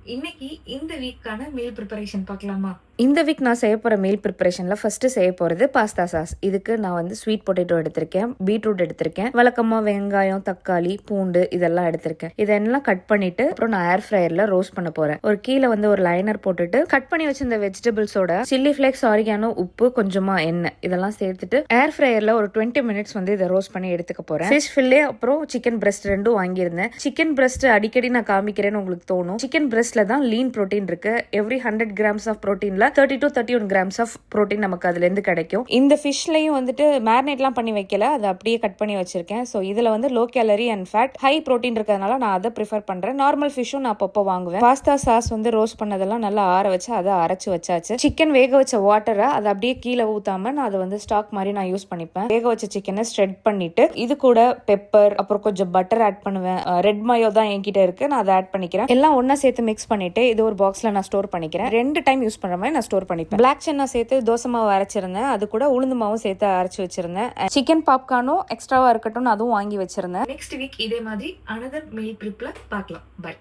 இன்னைக்கு இந்த வீக்கான மீல் ப்ரிப்பரேஷன் பார்க்கலாமா? இந்த வீக் நான் செய்ய போகிற மீல் ப்ரிப்பரேஷனில் ஃபஸ்ட்டு செய்ய போகிறது பாஸ்தா சாஸ். இதுக்கு நான் வந்து ஸ்வீட் பொட்டேட்டோ எடுத்திருக்கேன், பீட்ரூட் எடுத்திருக்கேன், வழக்கமாக வெங்காயம், தக்காளி, பூண்டு இதெல்லாம் எடுத்திருக்கேன். இதெல்லாம் கட் பண்ணிட்டு அப்புறம் நான் ஏர் ஃப்ரையரில் ரோஸ்ட் பண்ண போகிறேன். ஒரு கீழே வந்து ஒரு லைனர் போட்டுட்டு கட் பண்ணி வச்சிருந்த வெஜிடபிள்ஸோட சில்லி ஃப்ளேக்ஸ், ஆரிகானோ, உப்பு, கொஞ்சமாக எண்ணெய் இதெல்லாம் சேர்த்துட்டு ஏர் ஃப்ரையரில் ஒரு 20 மினிட்ஸ் வந்து இதை ரோஸ்ட் பண்ணி எடுத்துக்க போகிறேன். ஃபிஷ் ஃபில்லே அப்புறம் சிக்கன் பிரெஸ்ட் ரெண்டும் வாங்கியிருந்தேன். சிக்கன் பிரெஸ்ட் அடிக்கடி நான் காமிக்கிறேன்னு உங்களுக்கு தோணும். சிக்கன் பிரெஸ்ட்ல தான் லீன் ப்ரோட்டீன் இருக்கு. எவ்ரி 100 கிராம்ஸ் ஆஃப் ப்ரோட்டீன்ல 30 to 31 கிராம்ஸ் ஆஃப் ப்ரோட்டீன் நமக்கு அதுல இருந்து கிடைக்கும். இந்த ஃபிஷ்லையும் வந்துட்டு மேரினேட்லாம் பண்ணி வைக்கல, அதை அப்படியே கட் பண்ணி வச்சிருக்கேன். ஸோ இதுல வந்து low calorie and fat, high protein இருக்கிறதுனால நான் அதை ப்ரிஃபர் பண்றேன். நார்மல் ஃபிஷ்ஷும் நான் அப்பப்போ வாங்குவேன். பாஸ்தா சாஸ் வந்து ரோஸ்ட் பண்ணதெல்லாம் நல்லா ஆற வச்சு அதை அரைச்சு வச்சாச்சு. சிக்கன் வேக வச்ச வாட்டரை அதை அப்படியே கீழே ஊத்தாம நான் அதை வந்து ஸ்டாக் மாதிரி நான் யூஸ் பண்ணிப்பேன். வேக வச்ச சிக்கனை ஸ்ட்ரெட் பண்ணிட்டு இது கூட பெப்பர் அப்புறம் கொஞ்சம் பட்டர் ஆட் பண்ணுவேன். ரெட் மயோ தான் என்கிட்ட இருக்கு, நான் அதை ஆட் பண்ணிக்கிறேன். எல்லாம் ஒன்னா சேர்த்து மிக்ஸ் பண்ணிட்டு இது ஒரு பாக்ஸ்ல நான் ஸ்டோர் பண்ணிக்கிறேன். 2 டைம் யூஸ் பண்ற மாதிரி நான் ஸ்டோர் பண்ணிப்பேன். பிளாக் சென்னா சேர்த்து தோசை மாவு அரைச்சிருந்தேன், அது கூட உளுந்து மாவும் சேர்த்து அரைச்சு வச்சிருந்தேன். சிக்கன் பாப்கார்னும் எக்ஸ்ட்ராவா இருக்கட்டும் அதுவும் வாங்கி வச்சிருந்தேன். நெக்ஸ்ட் வீக் இதே மாதிரி another meal prepல பார்க்கலாம். பை.